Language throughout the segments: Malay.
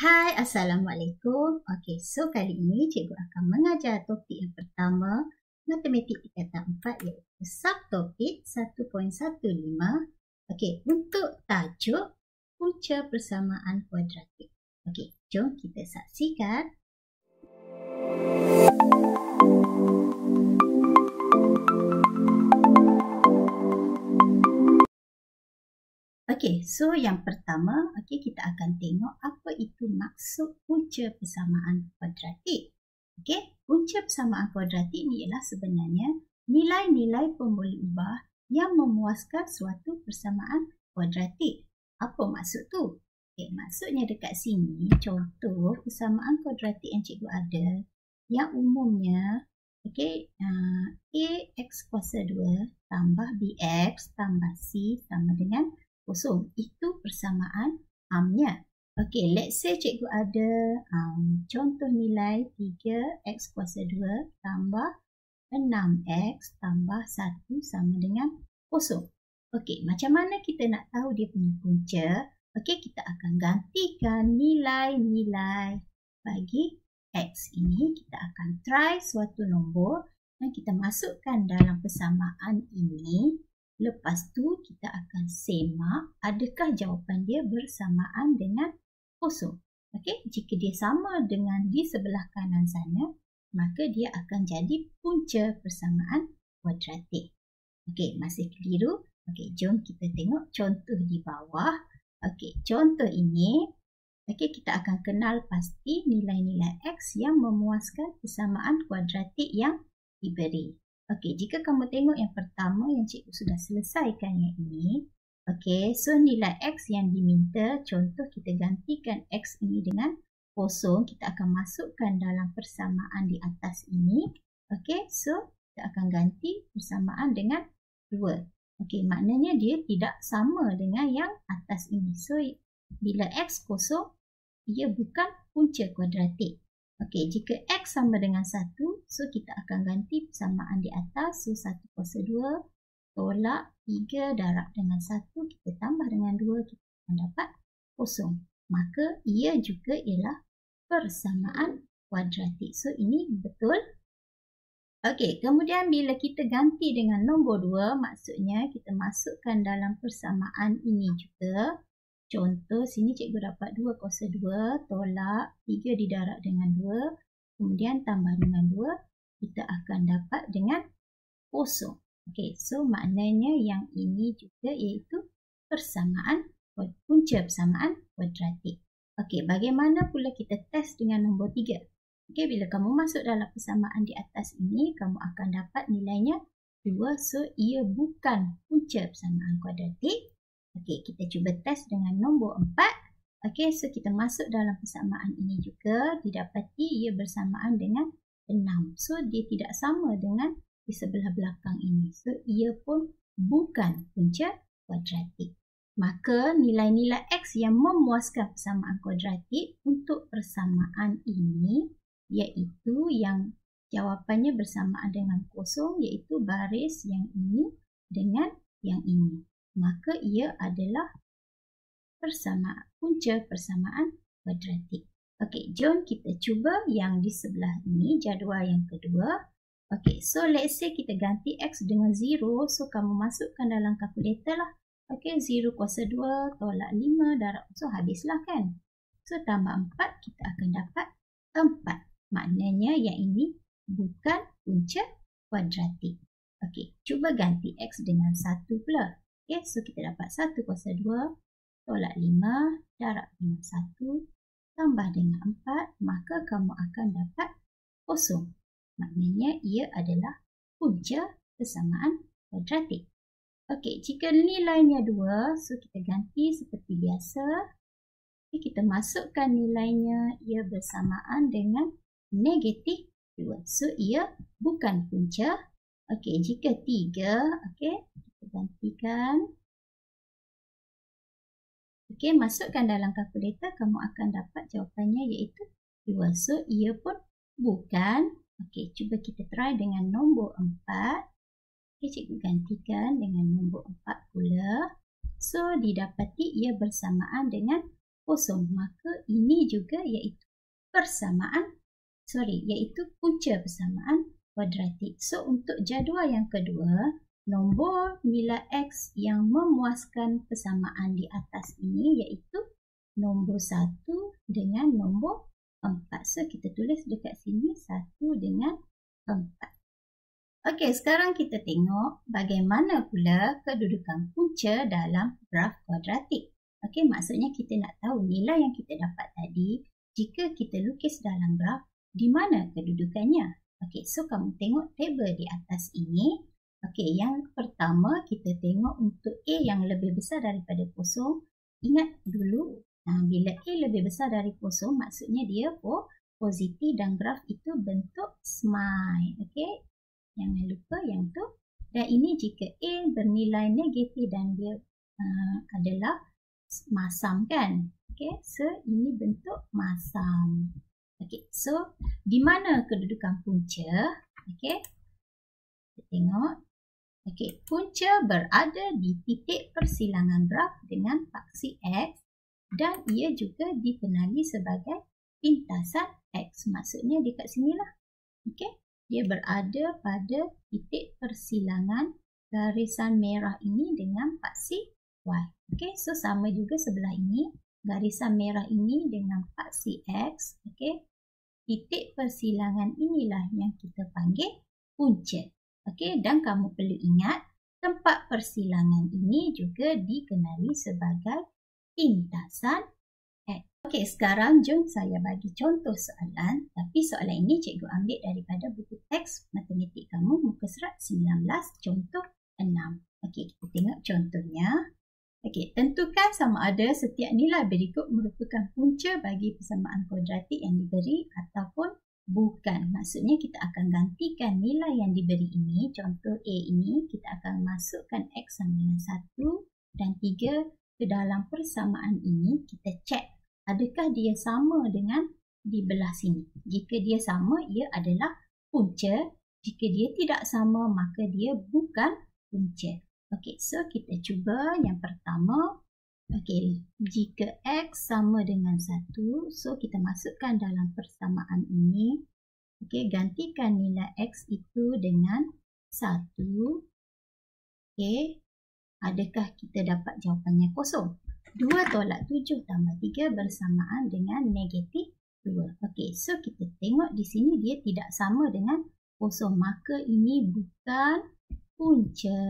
Hai, Assalamualaikum. Okey, so kali ini cikgu akan mengajar topik yang pertama, matematik tingkatan 4 iaitu subtopik 1.15. Okey, untuk tajuk punca persamaan kuadratik. Okey, jom kita saksikan. Okey, so yang pertama, kita akan tengok apa itu maksud punca persamaan kuadratik. Okey, punca persamaan kuadratik ni ialah sebenarnya nilai-nilai pemboleh ubah yang memuaskan suatu persamaan kuadratik. Apa maksud tu? Okey, maksudnya dekat sini contoh persamaan kuadratik yang cikgu ada yang umumnya A x kuasa 2 tambah bx tambah c sama dengan kosong. Itu persamaan amnya. Okey, let's say cikgu ada contoh nilai 3x kuasa 2 tambah 6x tambah 1 sama dengan kosong. Okey, macam mana kita nak tahu dia punya punca? Okey, kita akan gantikan nilai-nilai bagi x ini. Kita akan try suatu nombor dan kita masukkan dalam persamaan ini. Lepas tu kita akan semak adakah jawapan dia bersamaan dengan kosong. Okey, jika dia sama dengan di sebelah kanan sana, maka dia akan jadi punca persamaan kuadratik. Okey, masih keliru? Okey, jom kita tengok contoh di bawah. Okey, contoh ini, kita akan kenal pasti nilai-nilai x yang memuaskan persamaan kuadratik yang diberi. Okey, jika kamu tengok yang pertama yang cikgu sudah selesaikan yang ini. Okey, so nilai x yang diminta, contoh kita gantikan x ini dengan kosong. Kita akan masukkan dalam persamaan di atas ini. Okey, so kita akan ganti persamaan dengan 2. Okey, maknanya dia tidak sama dengan yang atas ini. So, bila x kosong, ia bukan punca kuadratik. Okey, jika x sama dengan 1, so kita akan ganti persamaan di atas. So, 1 kuasa 2 tolak 3 darab dengan 1, kita tambah dengan 2, kita akan dapat kosong. Maka, ia juga ialah persamaan kuadratik. So, ini betul. Okey, kemudian bila kita ganti dengan nombor 2, maksudnya kita masukkan dalam persamaan ini juga. Contoh, sini cikgu dapat 2 kuasa 2 tolak 3 didarab dengan 2. Kemudian tambah dengan 2. Kita akan dapat dengan kosong. Okey, so maknanya yang ini juga iaitu persamaan, punca persamaan kuadratik. Okey, bagaimana pula kita test dengan nombor 3? Okey, bila kamu masuk dalam persamaan di atas ini, kamu akan dapat nilainya 2. So, ia bukan punca persamaan kuadratik. Okey, kita cuba test dengan nombor 4. Okey, so kita masuk dalam persamaan ini juga. Didapati ia bersamaan dengan 6. So, dia tidak sama dengan di sebelah belakang ini. So, ia pun bukan punca kuadratik. Maka, nilai-nilai x yang memuaskan persamaan kuadratik untuk persamaan ini, iaitu yang jawapannya bersamaan dengan kosong, iaitu baris yang ini dengan yang ini. Maka ia adalah punca persamaan kuadratik. Okey, jom kita cuba yang di sebelah ini, jadual yang kedua. Okey, so let's say kita ganti x dengan 0. So, kamu masukkan dalam kalkulator lah. Okey, 0 kuasa 2 tolak 5 darab. So, habislah kan. So, tambah 4, kita akan dapat 4. Maknanya yang ini bukan punca kuadratik. Okey, cuba ganti x dengan 1 pula. Okey, so kita dapat 1 kuasa 2 tolak 5 darab dengan 1 tambah dengan 4. Maka kamu akan dapat kosong. Maknanya ia adalah punca persamaan kuadratik. Okey, jika nilainya 2, so kita ganti seperti biasa. Okay, kita masukkan nilainya, ia bersamaan dengan negatif 2. So, ia bukan punca. Okey, jika 3, okey, kita gantikan. Okey, masukkan dalam kalkulator, kamu akan dapat jawapannya iaitu 2. So, ia pun bukan. Okey, cuba kita try dengan nombor 4. Okey, cikgu gantikan dengan nombor 4 pula. So, didapati ia bersamaan dengan kosong. Maka ini juga iaitu punca persamaan kuadratik. So, untuk jadual yang kedua, nombor nilai X yang memuaskan persamaan di atas ini iaitu nombor 1 dengan nombor 4. So, kita tulis dekat sini 1 dengan 4. Okey, sekarang kita tengok bagaimana pula kedudukan punca dalam graf kuadratik. Okey, maksudnya kita nak tahu nilai yang kita dapat tadi jika kita lukis dalam graf, di mana kedudukannya. Okey, so kamu tengok tabel di atas ini. Okey, yang pertama kita tengok untuk A yang lebih besar daripada kosong. Ingat dulu, bila A lebih besar dari kosong, maksudnya dia positif dan graf itu bentuk smile. Okey, jangan lupa yang tu. Dan ini jika A bernilai negatif dan dia adalah masam kan. Okey, so ini bentuk masam. Okey, so di mana kedudukan punca? Okey, kita tengok. Okey, punca berada di titik persilangan graf dengan paksi X dan ia juga dikenali sebagai pintasan X. Maksudnya dekat sinilah. Okey, dia berada pada titik persilangan garisan merah ini dengan paksi Y. Okey, so sama juga sebelah ini. Garisan merah ini dengan paksi X. Okey, titik persilangan inilah yang kita panggil punca. Okey, dan kamu perlu ingat tempat persilangan ini juga dikenali sebagai pintasan X. Okey, sekarang jom saya bagi contoh soalan. Tapi soalan ini cikgu ambil daripada buku teks matematik kamu muka surat 19 contoh 6. Okey, kita tengok contohnya. Okey, tentukan sama ada setiap nilai berikut merupakan punca bagi persamaan kuadratik yang diberi ataupun bukan. Maksudnya kita akan gantikan nilai yang diberi ini. Contoh A ini kita akan masukkan X sama dengan 1 dan 3 ke dalam persamaan ini. Kita cek adakah dia sama dengan di belah sini. Jika dia sama, ia adalah punca. Jika dia tidak sama, maka dia bukan punca. Okey, so kita cuba yang pertama. Okey, jika X sama dengan 1, so kita masukkan dalam persamaan ini. Okey, gantikan nilai X itu dengan 1. Okey, adakah kita dapat jawapannya kosong? 2 tolak 7 tambah 3 bersamaan dengan negatif 2. Okey, so kita tengok di sini dia tidak sama dengan kosong. Maka ini bukan punca.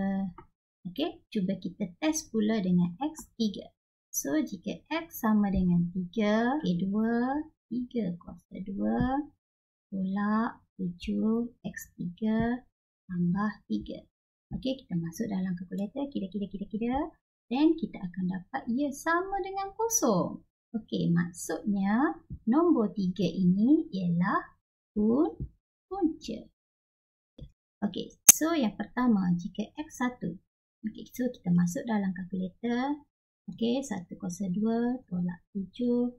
Okey, cuba kita test pula dengan X 3. So, jika X sama dengan 3, okey, 2, 3 kuasa 2, tolak 7, X 3 tambah 3. Okey, kita masuk dalam kalkulator, kira-kira. Dan kita akan dapat ia sama dengan kosong. Okey, maksudnya nombor 3 ini ialah punca. Okey, so yang pertama, jika X 1. Okey, so kita masuk dalam kalkulator. Okey, 1 kuasa 2 tolak 7,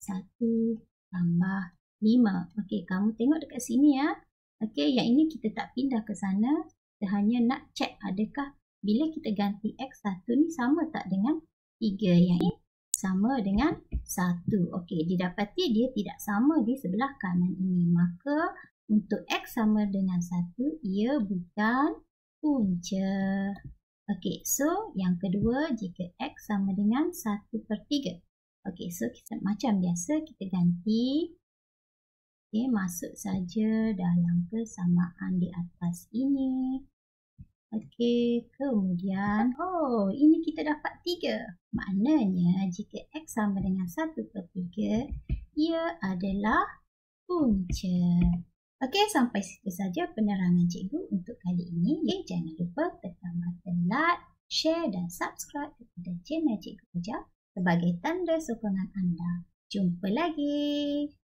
1 tambah 5. Okey, kamu tengok dekat sini ya. Okey, yang ini kita tak pindah ke sana. Kita hanya nak cek adakah bila kita ganti X1 ni sama tak dengan 3. Yang ini sama dengan 1. Okey, didapati dia tidak sama di sebelah kanan ini. Maka untuk X sama dengan 1, ia bukan punca. Okey, so yang kedua, jika X sama dengan 1/3. Okey, so kita, macam biasa kita ganti. Okey, masuk saja dalam persamaan di atas ini. Okey, kemudian, ini kita dapat 3. Maknanya jika X sama dengan 1/3, ia adalah punca. Okey, sampai situ saja penerangan cikgu untuk kali ini. Jangan lupa tekan button like, share dan subscribe kepada channel Cikgu Fajar sebagai tanda sokongan anda. Jumpa lagi.